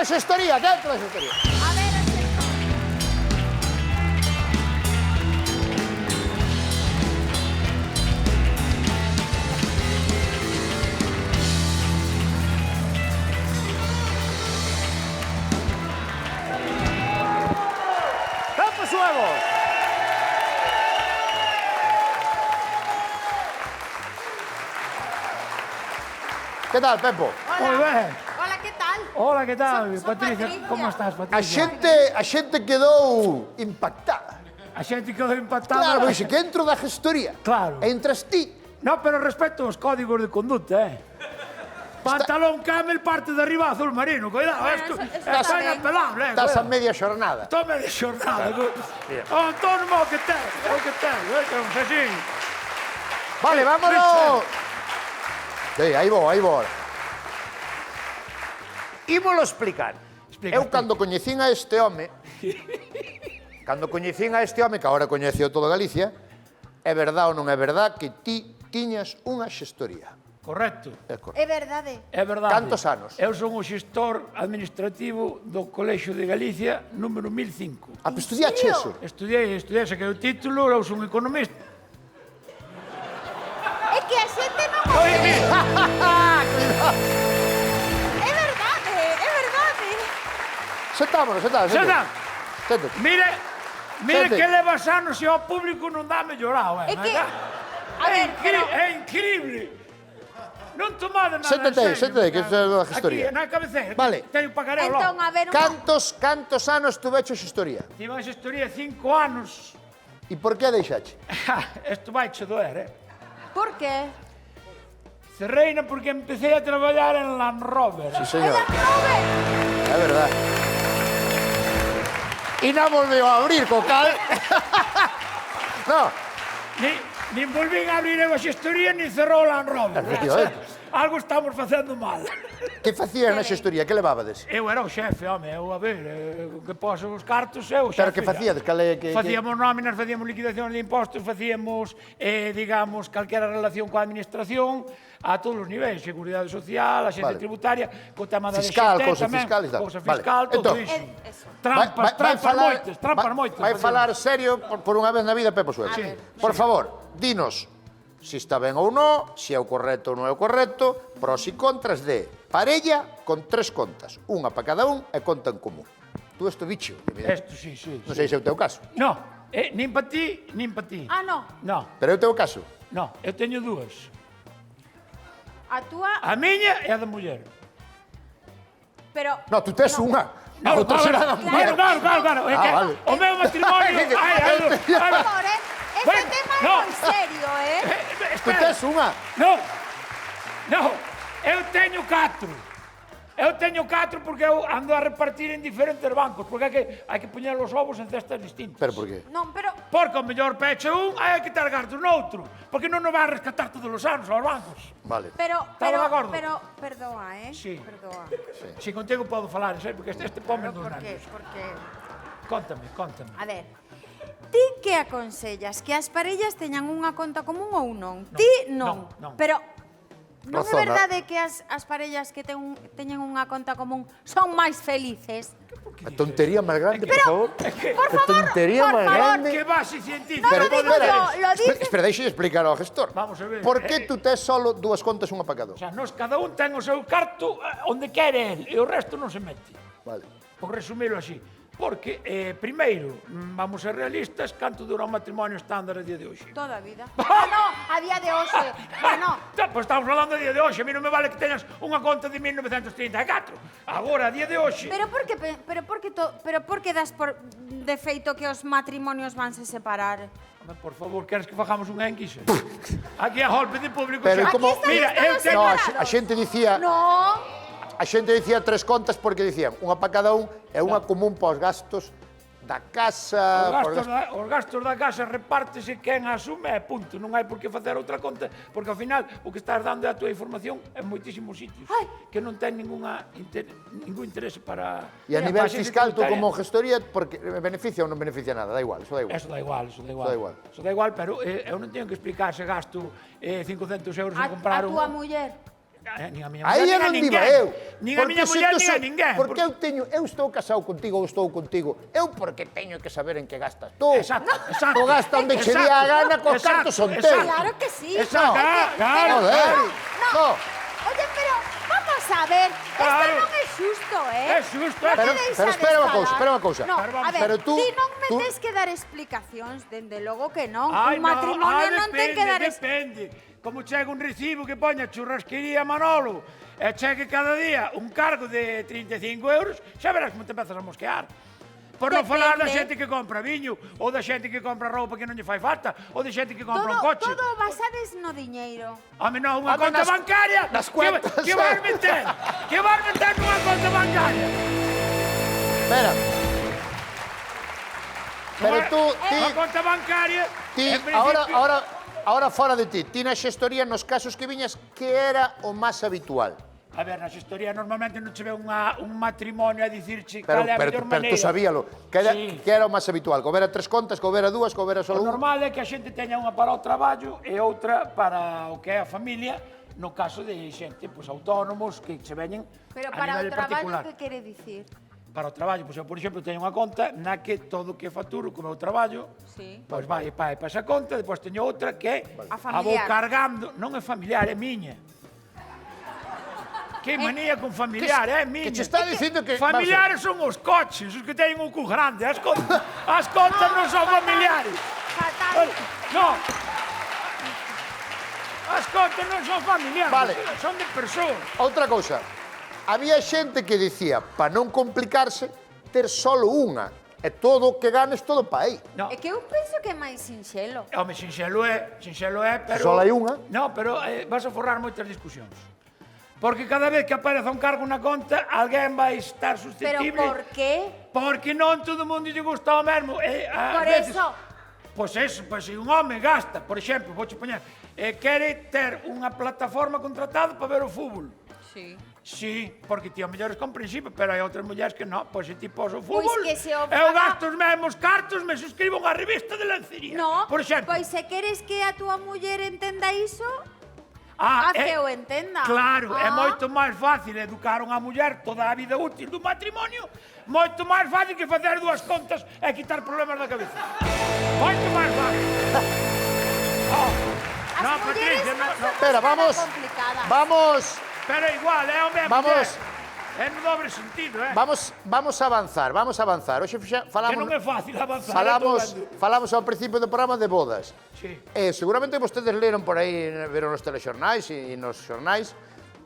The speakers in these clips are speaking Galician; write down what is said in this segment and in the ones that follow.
a xestoría, dentro da xestoría. A ver, ¡Campos nuevos! ¿Qué tal, Pepo? Moi ben. hola, ¿qué tal? Hola, que tal? Son Patricia, Patricia. como estás, Patricia? A xente quedou impactada. A xente quedou impactada. Claro, pois que entro da gestoría. Claro. Entras ti. No, pero respeto os códigos de conduta, Pantalón camel, parte de arriba azul marino. Cuidado, esto está está ben. inapelable, Estás a cuidado. media xornada. Tome de xornada. O autónomo que ten, o que ten. Vamos así. Vale, vámonos. Sí, aí vou. Ímolo explicar. Explica, Eu cando coñecín a este home, que agora coñeceo todo Galicia, é verdad ou non é verdad que ti tiñas unha xestoría. Correcto. É correcto. É verdade. É verdade. Cantos anos? Eu son o xestor administrativo do Colexio de Galicia número 1005. Ah, pero estudiache eso? Estudiei, saquei o título, eu son economista. É que a xente non o Oye, cree. mira, É verdade, é verdade. Sentámonos. Senta. Séntate. Mire Sente. que levas anos e ao público non dá mellorado, É que, a ver, pero... É increíble. Non tomade nada Séntate, que isto é a gestoría. Aquí, na cabeceira. Vale. Teño pagaré ao Entón, logo. a ver, Cantos anos tuveche xestoría? Tive a xestoría 5 anos. E por que a deixache? Isto vai che doer, Por qué? Cerreina porque empecé a traballar en Land Rover. Sí, señor. Nove. É verdad. E non volveu a abrir, co cal... No, Nin volvín a abrir eu a xestoría, nin cerrou Land Rover. Efectivamente. Algo estamos facendo mal. que facías na xestoría? Que levabades? Eu era o xefe, home, eu a ver, que poso os cartos, eu o xefe. Pero que facíades? Cal é que... Facíamos nóminas, facíamos liquidacións de impostos, facíamos, digamos, calquera relación coa administración, a todos os niveis, seguridade social, a xente Vale. tributaria, co tema da Fiscal, DGT cousa tamén, fiscal e tal. cousa Vale. fiscal, todo Entón, iso. Eso. Trampas moitas. Vai falar serio por unha vez na vida, Pepo Suárez. Sí. Por favor, dinos se está ben ou non, se é o correcto ou non é o correcto, pros e contras de parella con 3 contas, unha para cada un e conta en común. Tú isto bicho, Isto, sí. non sei se é o teu caso, No, nin pa ti, nin pa ti. Ah, no. No, pero é o teu caso. no, eu teño dúas. A túa... A miña e a da muller. Pero... No, tú tes unha. A No, outra será da muller. Claro. É que vale. o meu matrimonio... Por favor, este Bueno, tema é no. moi serio, Tú tes unha. No, eu teño 4. Eu teño 4 porque eu ando a repartir en diferentes bancos, porque hai que poñer os ovos en cestas distintas. Pero por qué? Non, pero... Porque o mellor peche un, hai que tar gardos noutro, porque non nos van a rescatar todos os anos aos bancos. Vale. Estamos de acordo? Perdoa, Sí. Perdoa. Si contigo podo falar, en serio, porque este pome dos Por qué? nervios. Porque... Contame. A ver, ti que aconsellas? Que as parellas teñan unha conta común ou non? Ti non. non. Pero non é Razona. verdade que as parellas que teñen unha conta común son máis felices? A tontería máis grande, por favor. Por Que favor, tontería por máis favor. grande. Que base científica. No, Pero, lo digo espera, yo, lo dice... Espera, deixe explicar ao gestor. Vamos a ver. Por que tú tes solo 2 contas, unha para cada O un? sea, nos cada un ten o seu carto onde quere el, e o resto non se mete. Vale. Por resumilo así. Porque, primeiro, vamos a ser realistas, canto dura un matrimonio estándar a día de hoxe? Toda a vida. Ah, no, a día de hoxe. Bueno, Pois estamos falando a día de hoxe, a mí non me vale que teñas unha conta de 1934. Agora, a día de hoxe... pero por que das por defeito que os matrimonios vanse separar? Home, por favor, queres que fajamos un enquise? Aquí a golpe de público... Pero xa. como- Mira, eu todos teño... No, separados. a xente dicía... No, A xente dicía 3 contas porque dicían unha para cada un e unha común para os gastos da casa... Os gastos da casa repártese quen asume e punto. Non hai por que facer outra conta, porque ao final o que estás dando é a tua información en moitísimos sitios Ai. que non ten ningún interese para... E a para nivel xente fiscal, tú tributaria. como gestoría, porque beneficia ou non beneficia nada, da igual, eso da igual. Eso da igual. Eso da igual. Eso da igual, pero eu non teño que explicar se gasto 500 euros en a comprar túa muller. Nin a miña Aí muller, é onde nin a iba ninguén. eu. Nin a miña muller, nin a ninguén. Porque eu estou casado contigo ou estou contigo. Eu porque teño que saber en que gastas tú. Exacto, exacto. Tu gasta onde che dé a gana, cos cartos son teus. Claro que sí. Exacto, claro. Joder. No. Oye, pero vamos a ver, Claro. esto non é xusto, É xusto, é Pero- xusto. pero espera unha cousa. No, Pero vamos a ver, Pero tú- ti non me tú- tes que dar explicacións, dende logo que non. Ai, Un matrimonio non ten que dar... Depende. Como chega un recibo que poña churrasquería Manolo e chegue cada día un cargo de 35 euros, xa verás como te empezas a mosquear. Por non falar da Depende. xente que compra viño, ou da xente que compra roupa que non lle fai falta, ou da xente que compra un Todo, coche. todo basades no diñeiro. Home, non, unha Home, conta nas- bancaria. nas cuentas. Que vas meter? Que vas meter nunha conta bancaria? Espera. Pero Unha- tú, Unha conta bancaria, ti, en principio... ahora fora de ti, ti na xestoría nos casos que viñas, que era o máis habitual? A ver, na xestoría normalmente non che ve un matrimonio a dicirche Pero, cal é a mellor pero maneira. tú sabíalo. Que Sí. era o máis habitual? Que houbera 3 contas, que houbera 2, que houbera O só unha? normal é que a xente teña unha para o traballo e outra para o que é a familia, no caso de xente, pois, autónomos que che veñen Pero a para o nivel traballo, particular. que quere dicir? Para o traballo, pois eu, por exemplo, teño unha conta na que todo o que faturo co meu traballo, Sí. pois vai para esa conta, depois teño outra que A a vou familiar. cargando, non é familiar, é miña. Que manía con familiar, é miña. Que che está dicindo que... Familiares son os coches, os que teñen un cu grande, as contas non son familiares. Fatal. No. As contas non son familiares, Vale. son de persoas. Outra cousa. Había xente que dicía, para non complicarse, ter solo unha. E todo o que ganes, todo pa aí. No. É que eu penso que é máis sinxelo. Home, sinxelo é, pero... Só hai unha? No, pero vas a forrar moitas discusións. Porque cada vez que apareza un cargo na conta, alguén vai estar Pero susceptible... por qué? Porque non todo o mundo lle gusta o mesmo. Por eso. Pois eso, pois se un home gasta, por exemplo, vouche poñer, quere ter unha plataforma contratada para ver o fútbol. Sí. Sí, porque ti ao mellor é comprensible, pero hai outras mulleres que non, pois se ti pos o fútbol, que se o eu faga- gasto os mesmos cartos, me suscribo a unha revista de lencería. No, por exemplo. pois se queres que a túa muller entenda iso, Ah, haz que eu entenda. Claro, é Ah. moito máis fácil educar unha muller toda a vida útil do matrimonio, moito máis fácil que facer 2 contas e quitar problemas da cabeza. Moito máis fácil. Oh. As No, mulleres Patricia, non no, son no. Espera, persoas complicadas. vamos, Pero igual, é o mesmo. Vamos. É no dobre sentido, vamos a avanzar. Hoxe Que falamos, non é fácil avanzar. estou vendo. falamos ao principio do programa de bodas. Sí. Seguramente vostedes leron por aí, viron nos telexornais e nos xornais,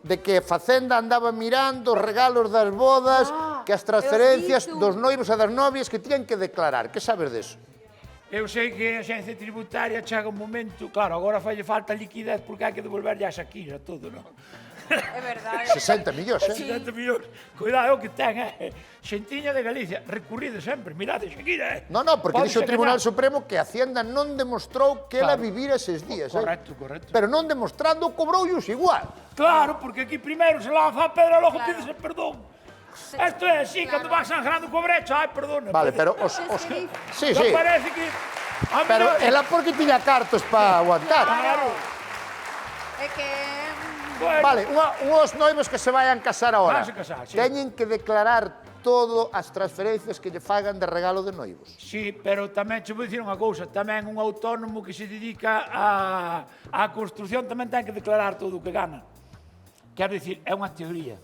de que Facenda andaba mirando os regalos das bodas, que as transferencias eu vi tú. dos noivos e das novias que tiñan que declarar. Que sabes deso? Eu sei que a xencia tributaria chega un momento, claro, agora falle falta liquidez porque hai que devolverlle a Shakira todo, non? É verdade. 60 millóns, 60 millóns. Cuidado que ten, Xentiña de Galicia, recurrido sempre, mirade, Shakira, No, porque Pódese dixo o Tribunal gañar. Supremo que a Hacienda non demostrou que ela Claro. vivira eses días. Correcto. Pero non demostrando, cobroullos igual. Claro, porque aquí primeiro se lanza a pedra, logo Claro. pides perdón. Isto é así, cando vas sangrando co brecha, ai, perdona. Vale, pero Sí. Sí, Non sí. parece que... A Pero mellor- ela porque tiña cartos para aguantar. Claro. É que... Bueno, Vale, unhos noivos que se vayan casar ahora. Vanse casar, sí. Teñen que declarar todo as transferencias que lle fagan de regalo de noivos. Sí, pero tamén che vou dicir unha cousa, tamén un autónomo que se dedica á construcción tamén ten que declarar todo o que gana. Quero dicir, é unha teoría.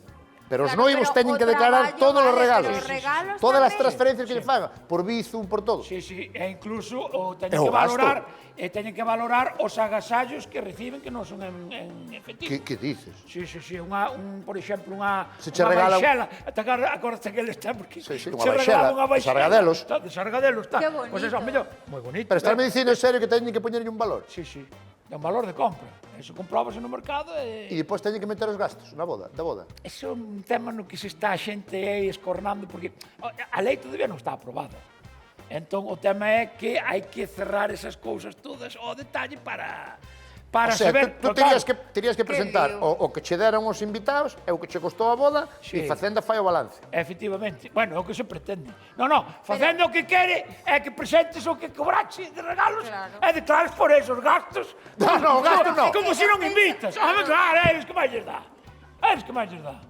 Pero os Claro, noivos pero teñen o que declarar traballo, todos os vale, regalos. pero os regalos Todas as tamén. transferencias que lle fagan, por Bizum, por todo. Sí, e incluso o teñen É o que valorar, gasto. teñen que valorar os agasallos que reciben que non son en efectivo. Que dices? Sí, por exemplo, unha Se che regalan- baixela, acordaste que eles ten porque Sí, unha che baixela, regalan unha baixela. sargadelos. De sargadelos, está. Qué Pois eso, bonito. mellor, moi bonito. Pero estás me dicindo en serio que teñen que poñerlle un valor? Sí, é un valor de compra. Eso compróbase no mercado E e... depois teñen que meter os gastos da boda. Eso é un tema no que se está a xente aí escornando porque a lei todavía non está aprobada. Entón, o tema é que hai que cerrar esas cousas todas ao detalle para O sea, saber... tú Pero terías que presentar lío. o que che deran os invitados e o que che costou a boda Sí. e Facenda fai o balance. Efectivamente. Bueno, é o que se pretende. No, facendo o que quere é que presentes o que cobrache de regalos Claro. e declares por esos gastos. No, gastos no. Como se non invitas. Home, claro, eles que vai lles dar. Eles que máis lles dá.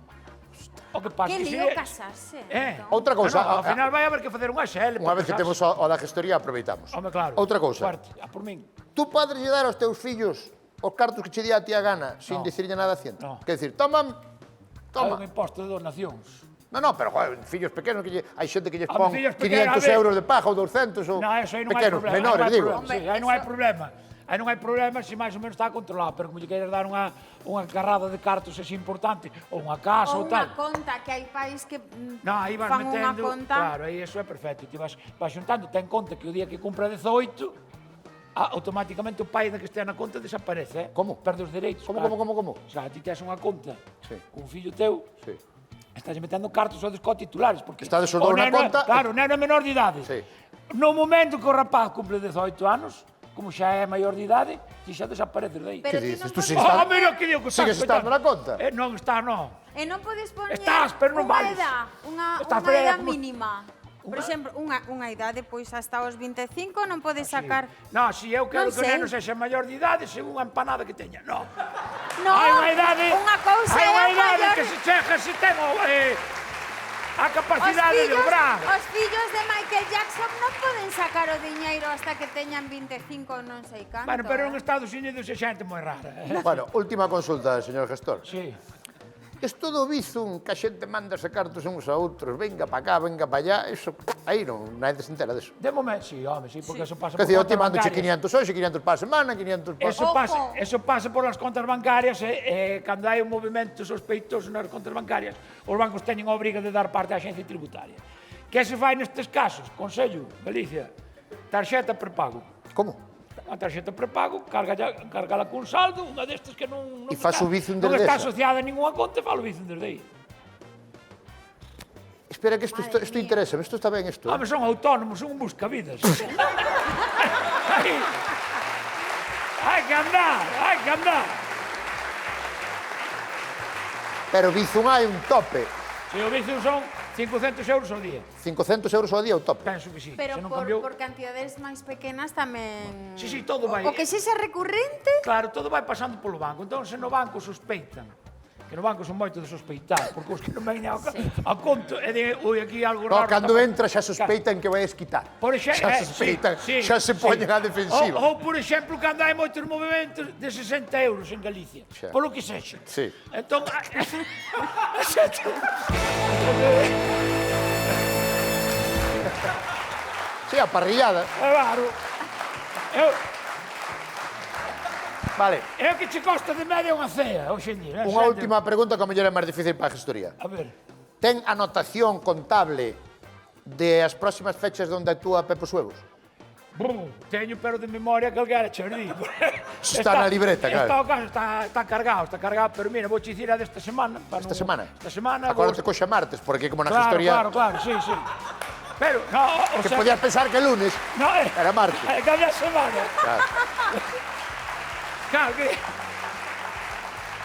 O que pasa Que que lío casarse. entón. Outra cousa, Ao final vai haber que facer unha xel. unha vez que temos o da gestoría, aproveitamos. Home, claro. Outra cousa, Fuerte, a por min. tú podes lle dar aos teus fillos os cartos que che di a ti a gana sin No. dicirlle nada a Hacienda? No. Quer dicir, toma. Hai un imposto de donacións. No, pero joder, fillos pequenos que hai xente que lles A pon fillos pequenos, 500 a ver. euros de paja ou 200 ou No, eso aí non hai pequenos, problema. menores, digo. Hombre, Sí, aí non hai eso- problema. Aí non hai problema se máis ou menos está controlado, pero como lle queres dar unha carrada de cartos é importante, ou unha casa Ou ou unha tal. conta, que hai país que No, aí vas fan unha metendo, conta. claro, aí eso é perfecto. Ti vas xuntando, ten conta que o día que cumpra 18, automáticamente o pai da que estea na conta desaparece, Como? Perde os dereitos. Como? O sea, ti tes unha conta Sí. cun fillo teu, Sí. estás metendo cartos só dos co-titulares, porque Estades os dous o na neno- conta. Claro, o neno é menor de idade. Sí. No momento que o rapaz cumple 18 anos, como xa é maior de idade, ti xa desapareces de aí. Pero Que ti dices? non Tú podes... sigues estando- mira que digo que Sigues estando na conta? Non está, non. E non podes poñer Estás, pero non unha vales. edad, Estás, unha pero edad como- mínima. Por exemplo, unha idade, pois hasta os 25 non podes sacar... No, si eu quero Non que o sei. neno sexa maior de idade, según a empanada que teña. No. No, Hai unha idade, unha cousa hai é unha o idade maior... que se chega, se ten a Os capacidade de obrar. os fillos de Michael Jackson non poden sacar o diñeiro hasta que teñan 25 non sei canto. Bueno, pero en Estados Unidos é xente moi rara. Bueno, última consulta, señor gestor. Sí. Es todo bizun que a xente manda se cartos uns a outros, venga pa cá, venga pa allá, eso, aí non, nadie se entera deso. De momento, sí, home, sí, porque eso pasa Que por decir, eu te contas mando che bancarias. 500 hoxe, 500 para a semana, 500 para... Ojo. Eso pasa por las contas bancarias e cando hai un movimento sospeitoso nas contas bancarias, os bancos teñen a obriga de dar parte á xencia tributaria. Que se fai nestes casos? Consello, Galicia, tarxeta prepago. Como? A tarxeta prepago, cárgala cun saldo, unha destes que non E fas o Bizum non desde está esa? asociada a ninguna conta, falo Bizum desde aí. Espera que isto Madre mía. interesa, isto está ben isto. Home, son autónomos, son un buscavidas. Hai que andar, hai que andar. Pero bizun hai un tope. Se o Bizum son 500 euros ao día. 500 euros ao día o tope. Penso que sí. Pero se non por, cambiou... por cantidades máis pequenas tamén... Sí, sí, todo vai. O que sexa recurrente... Claro, todo vai pasando polo banco. Entón, se no banco sospeitan, que no banco son moito de sospeitar, porque os que non veñen a conto é de, ui, aquí algo No, raro. cando está entra xa sospeitan que vai esquitar. Por exemplo, Xa sospeitan, xa se poñen á defensiva. Ou, por exemplo, cando hai moitos movimentos de 60 euros en Galicia, Xa. polo que sexa. Sí. Entón, Sí, a parrillada. claro, Vale. é o que che costa de media unha cea, hoxe en día. Unha última pregunta que a mellor é máis difícil para a gestoría. A ver, Ten anotación contable de as próximas fechas onde actúa Pepo Suevos? teño pero de memoria que alguén che di. Está na libreta, claro. Está cargado, pero mira, vou che dicir a desta semana. Esta semana? Esta semana. Acórdate coxa martes, porque como na Claro, gestoría... claro, sí, sí. Pero, no, o Que sea, podías pensar que lunes no, era martes. cada semana. Claro. Claro que...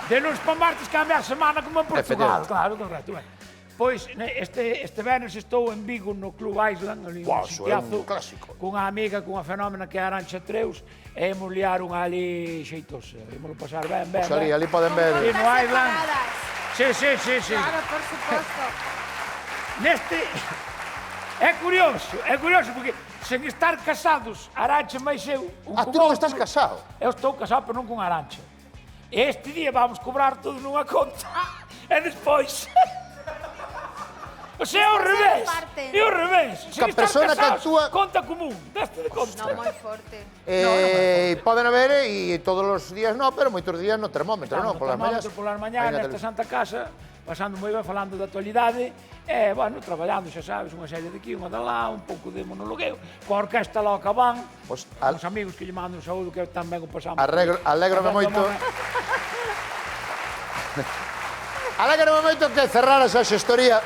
De lunes para martes cambia a semana como en Portugal. Efectivamente. Claro, correcto. Ben. Pois, este Venres estou en Vigo, no Club Island, ali Buah, no eso é un sitiazo, clásico. cunha amiga, cunha fenómena que é Arancha Treus, e imos liar unha ali xeitosa. Imos pasar ben, ben, Pois ali, ben. ali poden ver... Sí, no Contas Island. separadas. Sí. Claro, por suposto. Neste... É curioso, porque sen estar casados, Arancha máis eu... un Ah, con tú non outro, estás casado? Eu estou casado, pero non con Arancha. E este día vamos cobrar todo nunha conta. E despois... O sea, é o Despois revés. reparten. É o revés. Sen Que a estar persona que casados, actúa- conta común. Deste de conta. Non moi forte. Poden haber, e todos os días non, pero moitos días no termómetro, non? Polas mañas. Polas mañas, aí na nesta televisión. Santa Casa, pasando moi ben, falando da actualidade, e, bueno, traballando, xa sabes, unha serie de aquí, unha de lá, un pouco de monologueo, coa orquesta loca van, Pois, os amigos que lle mando un saúdo, que tamén o pasamos. Alégrome moito. Alégrome moito que cerraras a xestoría.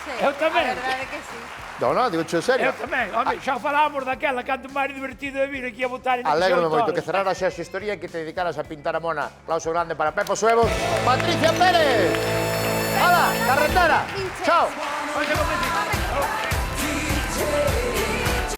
Sí, Eu tamén. A verdade que sí. Non, digo en serio. Eu tamén, home, xa falábamos daquela, canto máis divertido é vir aquí a votar en Alégrome 18 moito horas. que cerraras a xestoría e que te dedicaras a pintar a mona. Aplauso grande para Pepo Suevos. Patricia Pérez. Hala, carretera. Chao. Oye,